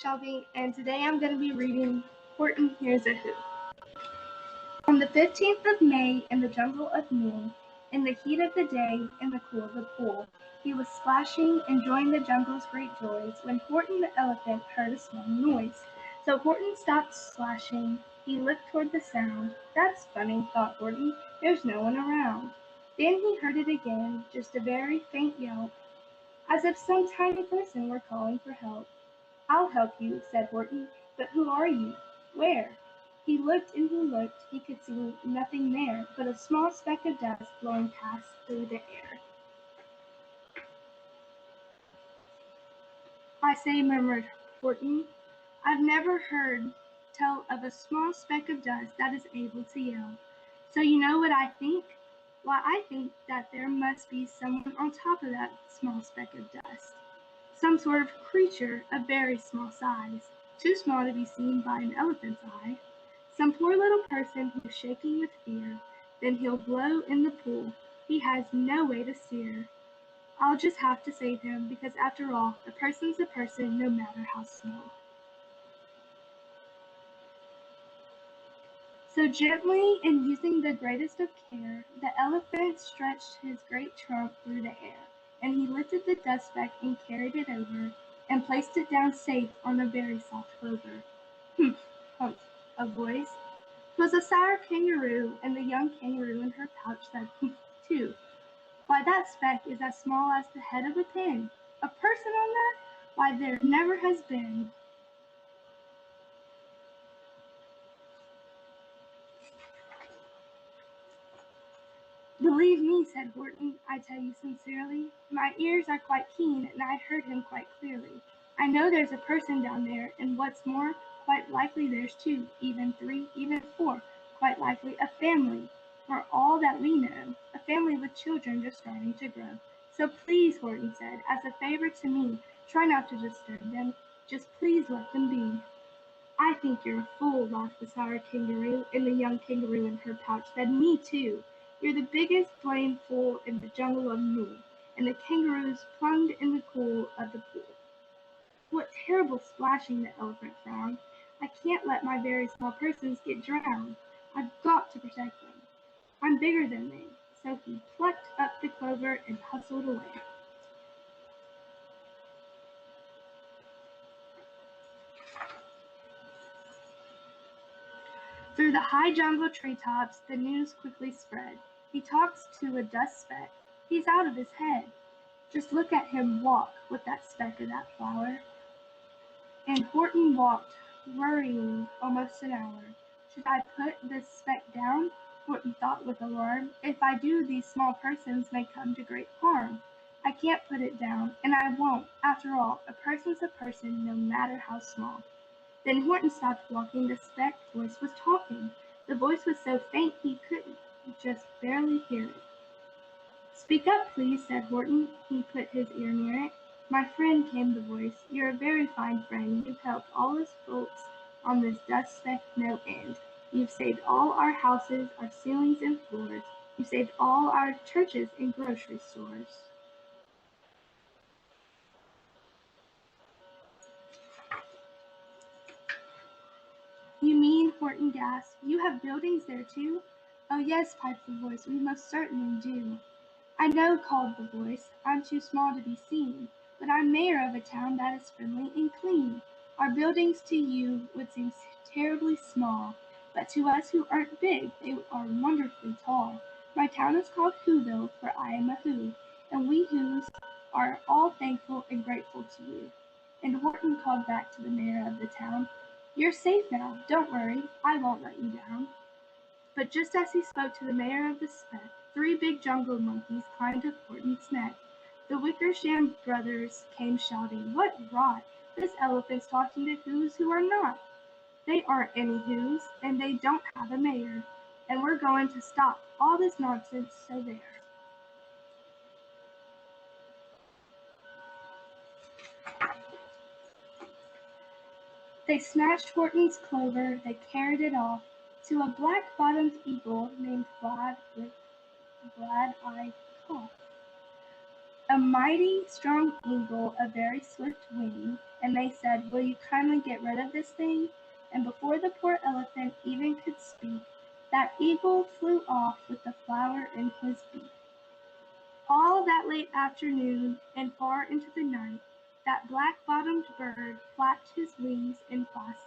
Shelby, and today I'm going to be reading Horton Hears a Who. On the 15th of May, in the jungle of New, in the heat of the day, in the cool of the pool, he was splashing, enjoying the jungle's great joys, when Horton the elephant heard a small noise. So Horton stopped splashing. He looked toward the sound. "That's funny," thought Horton. "There's no one around." Then he heard it again, just a very faint yelp, as if some tiny person were calling for help. "I'll help you," said Horton, "but who are you? Where?" He looked and he looked, he could see nothing there but a small speck of dust blowing past through the air. "I say," murmured Horton, "I've never heard tell of a small speck of dust that is able to yell. So you know what I think? Why, I think that there must be someone on top of that small speck of dust. Some sort of creature of very small size, too small to be seen by an elephant's eye. Some poor little person who's shaking with fear. Then he'll blow in the pool. He has no way to steer. I'll just have to save him, because after all, a person's a person no matter how small." So gently and using the greatest of care, the elephant stretched his great trunk through the air, and he lifted the dust speck and carried it over, and placed it down safe on a very soft clover. "Humph!" humphed a voice. 'Twas a sour kangaroo, and the young kangaroo in her pouch said "humph" too. "Why, that speck is as small as the head of a pin. A person on that? Why, there never has been." "Believe me," said Horton, "I tell you sincerely, my ears are quite keen, and I heard him quite clearly. I know there's a person down there, and what's more, quite likely there's two, even three, even four, quite likely a family, for all that we know, a family with children just starting to grow. So please," Horton said, "as a favor to me, try not to disturb them. Just please let them be." "I think you're a fool," laughed the sour kangaroo, and the young kangaroo in her pouch said, "Me too. You're the biggest blame fool in the jungle of me." And the kangaroos plunged in the cool of the pool. "What terrible splashing!" the elephant frowned. "I can't let my very small persons get drowned. I've got to protect them. I'm bigger than they." So he plucked up the clover and hustled away. Through the high jungle treetops the news quickly spread. "He talks to a dust speck. He's out of his head. Just look at him walk with that speck of that flower." And Horton walked, worrying, almost an hour. "Should I put this speck down?" Horton thought with alarm. "If I do, these small persons may come to great harm. I can't put it down, and I won't. After all, a person's a person, no matter how small." Then Horton stopped walking. The speck voice was talking. The voice was so faint he could just barely hear it. "Speak up, please," said Horton. He put his ear near it. "My friend," came the voice, "you're a very fine friend. You've helped all us folks on this dust speck no end. You've saved all our houses, our ceilings and floors. You've saved all our churches and grocery stores." "You mean," Horton gasped, "you have buildings there too?" "Oh yes," piped the voice, "we most certainly do." "I know," called the voice, "I'm too small to be seen, but I'm mayor of a town that is friendly and clean. Our buildings to you would seem terribly small, but to us who aren't big they are wonderfully tall. My town is called Whoville, for I am a Who, and we Whos are all thankful and grateful to you." And Horton called back to the mayor of the town, "You're safe now. Don't worry. I won't let you down." But just as he spoke to the mayor of the speck, three big jungle monkeys climbed up Horton's neck. The Wickersham brothers came shouting, "What rot! This elephant's talking to Whos who are not. They aren't any Whos, and they don't have a mayor. And we're going to stop all this nonsense, so there." They smashed Horton's clover, they carried it off to a black-bottomed eagle named Glad with Glad-eyed Cough. A mighty strong eagle, a very swift wing, and they said, "Will you kindly get rid of this thing?" And before the poor elephant even could speak, that eagle flew off with the flower in his beak. All that late afternoon and far into the night, that black-bottomed bird flapped his wings in flight,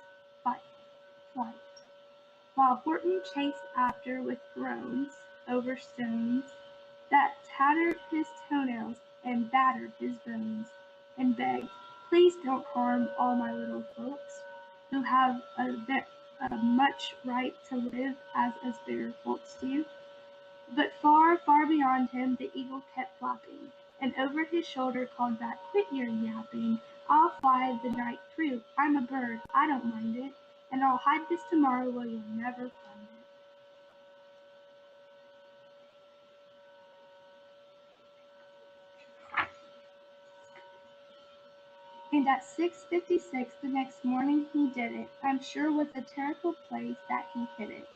while Horton chased after with groans over stones that tattered his toenails and battered his bones, and begged, "Please don't harm all my little folks, who have a much right to live as bigger folks do." But far, far beyond him the eagle kept flapping, and over his shoulder called back, "Quit your yapping, I'll fly the night through, I'm a bird, I don't mind it, and I'll hide this tomorrow where you'll never find it." And at 6:56 the next morning he did it. I'm sure with a terrible place that he hid it.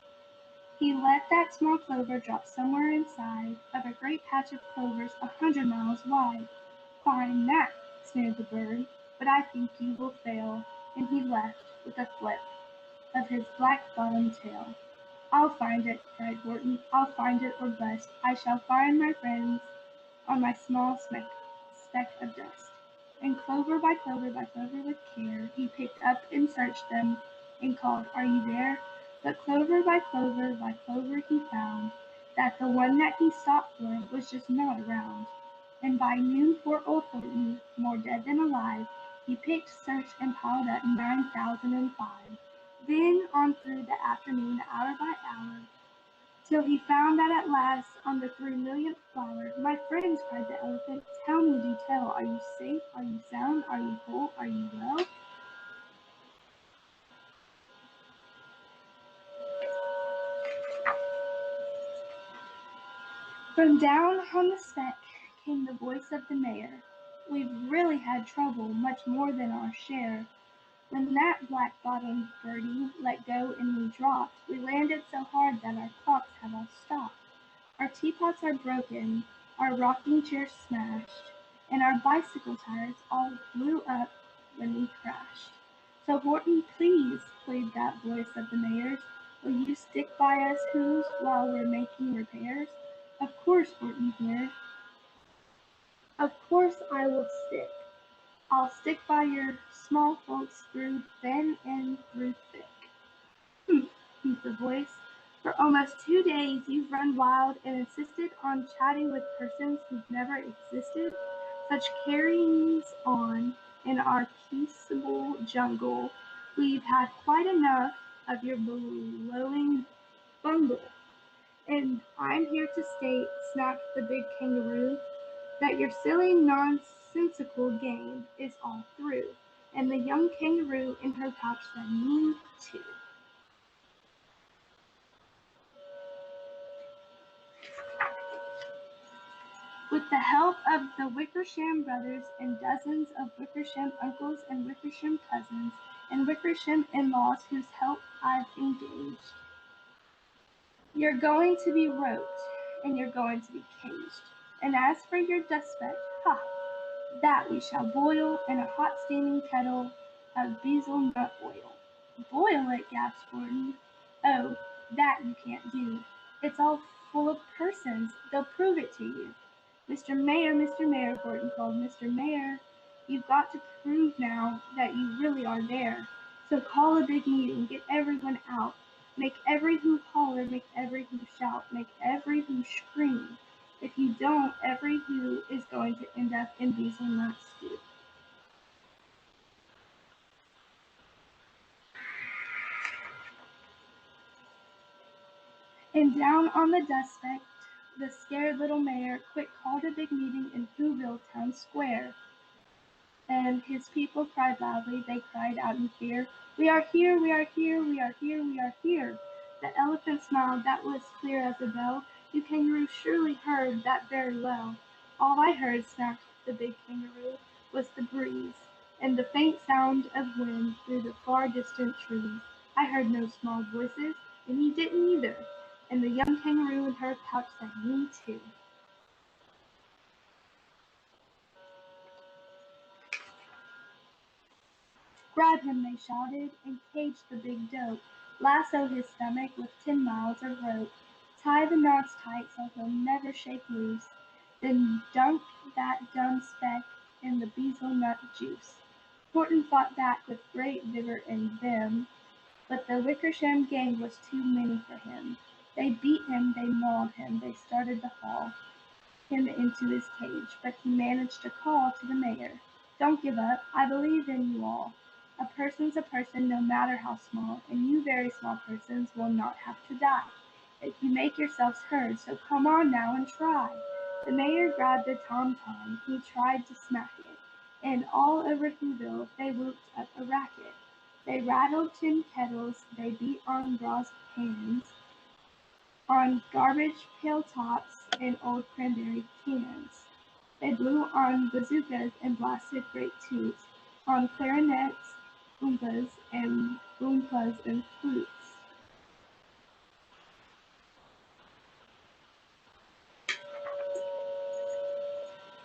He let that small clover drop somewhere inside of a great patch of clovers 100 miles wide. "Fine that," sneered the bird, "but I think you will fail," and he left with a flip of his black-bottomed tail. "I'll find it," cried Horton, "I'll find it or bust. I shall find my friends on my small speck of dust." And clover by clover by clover with care, he picked up and searched them and called, "Are you there?" But clover by clover by clover he found that the one that he sought for was just not around. And by noon poor old Horton, more dead than alive, he picked, searched, and piled up 9,005. Then on through the afternoon, hour by hour, till he found that at last, on the 3 millionth flower, "My friends," cried the elephant, "tell me, do tell, are you safe, are you sound, are you whole, are you well?" From down on the speck came the voice of the mayor, "We've really had trouble, much more than our share. When that black-bottomed birdie let go and we dropped, we landed so hard that our clocks have all stopped. Our teapots are broken, our rocking chairs smashed, and our bicycle tires all blew up when we crashed. So Horton, please," pleaded that voice of the mayor's, "will you stick by us who's while we're making repairs?" "Of course," Horton here, "of course I will stick. I'll stick by your small folks through thin and through thick." "Humph," heaved the voice. "For almost 2 days you've run wild and insisted on chatting with persons who've never existed. Such carryings on in our peaceable jungle, we've had quite enough of your blowing bungle. And I'm here to state," snapped the big kangaroo, "that your silly nonsensical game is all through." And the young kangaroo in her pouch said, "Me too." With the help of the Wickersham brothers and dozens of Wickersham uncles and Wickersham cousins and Wickersham in-laws whose help I've engaged, you're going to be roped and you're going to be caged. And as for your dust speck, ha! that we shall boil in a hot steaming kettle of bezel nut oil." "Boil it," gasped Horton. "Oh, that you can't do. It's all full of persons. They'll prove it to you." Mr. Mayor," Horton called, "Mr. Mayor, you've got to prove now that you really are there. So call a big meeting, get everyone out, make every who holler, make every who shout, make every who scream. If you don't, every who is going to end up in hazelnut stew." And down on the dust speck, the scared little mayor quick called a big meeting in Whoville town square. And his people cried loudly, they cried out in fear, "We are here, we are here, we are here, we are here." The elephant smiled, that was clear as a bell. "You kangaroo surely heard that very well." "All I heard," snapped the big kangaroo, "was the breeze, and the faint sound of wind through the far distant trees. I heard no small voices, and you didn't either." And the young kangaroo in her pouch said, "Me too." Grab him, they shouted, and cage the big dope. Lasso his stomach with 10 miles of rope. Tie the knots tight so he'll never shake loose. Then dunk that dumb speck in the bezel nut juice. Horton fought back with great vigor and vim, but the Wickersham gang was too many for him. They beat him, they mauled him, they started to haul him into his cage, but he managed to call to the mayor, "Don't give up, I believe in you all. A person's a person no matter how small, and you very small persons will not have to die if you make yourselves heard, so come on now and try." The mayor grabbed a tom-tom, he tried to smack it, and all over Whoville they whooped up a racket. They rattled tin kettles, they beat on brass pans, on garbage pail tops and old cranberry cans. They blew on bazookas and blasted great toots, on clarinets, oompas and flutes.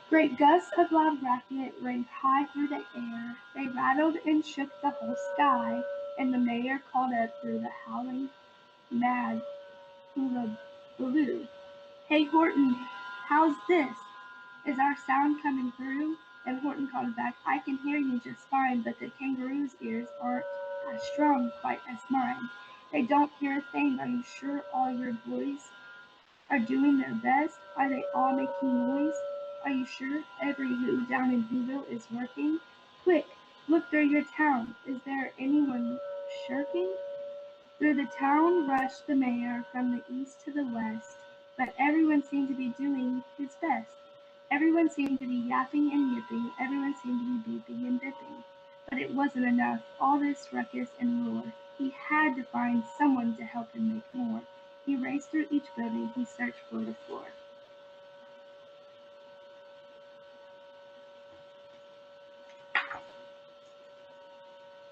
Great gusts of loud racket rang high through the air. They rattled and shook the whole sky, and the mayor called up through the howling mad hullabaloo, "Hey Horton, how's this? Is our sound coming through?" And Horton called back, "I can hear you just fine, but the kangaroo's ears aren't as strong quite as mine. They don't hear a thing. Are you sure all your boys are doing their best? Are they all making noise? Are you sure every who down in Whoville is working? Quick, look through your town. Is there anyone shirking?" Through the town rushed the mayor from the east to the west, but everyone seemed to be doing his best. Everyone seemed to be yapping and yipping, everyone seemed to be beeping and bipping. But it wasn't enough, all this ruckus and roar. He had to find someone to help him make more. He raced through each building, he searched floor to floor.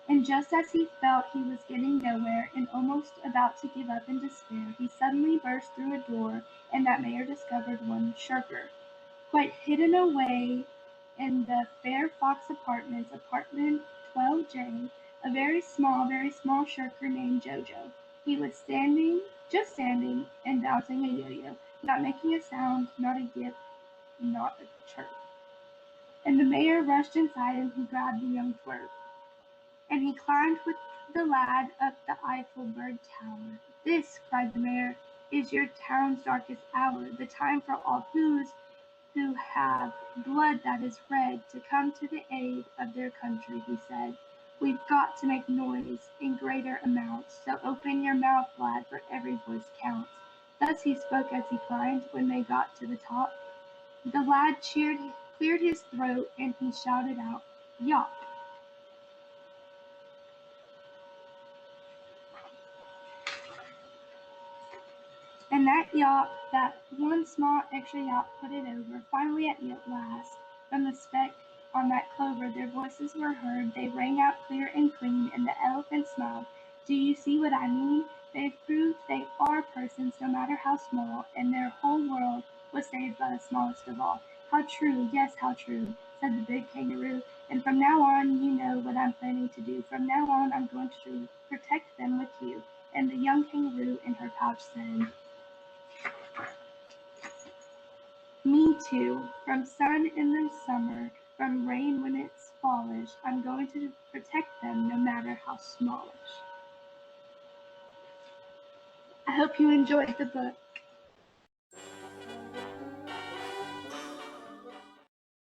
And just as he felt he was getting nowhere and almost about to give up in despair, he suddenly burst through a door, and that mayor discovered one shirker, quite hidden away in the Fair Fox Apartments, apartment 12J, a very small shirker named Jojo. He was standing, just standing, and bouncing a yo-yo, not making a sound, not a yip, not a chirp. And the mayor rushed inside and he grabbed the young twerp. And he climbed with the lad up the Eiffel Bird Tower. "This," cried the mayor, "is your town's darkest hour, the time for all who have blood that is red to come to the aid of their country," he said. "We've got to make noise in greater amounts, so open your mouth, lad, for every voice counts." Thus he spoke as he climbed. When they got to the top, the lad cleared his throat, and he shouted out, "Yop!" And that one small extra yawp put it over. Finally at last, from the speck on that clover their voices were heard. They rang out clear and clean, and the elephant smiled. "Do you see what I mean? They've proved they are persons no matter how small, and their whole world was saved by the smallest of all." "How true, yes, how true," said the big kangaroo. "And from now on you know what I'm planning to do. From now on I'm going to protect them with you." And the young kangaroo in her pouch said, "Me too. From sun in the summer, from rain when it's fallish, I'm going to protect them no matter how smallish." I hope you enjoyed the book.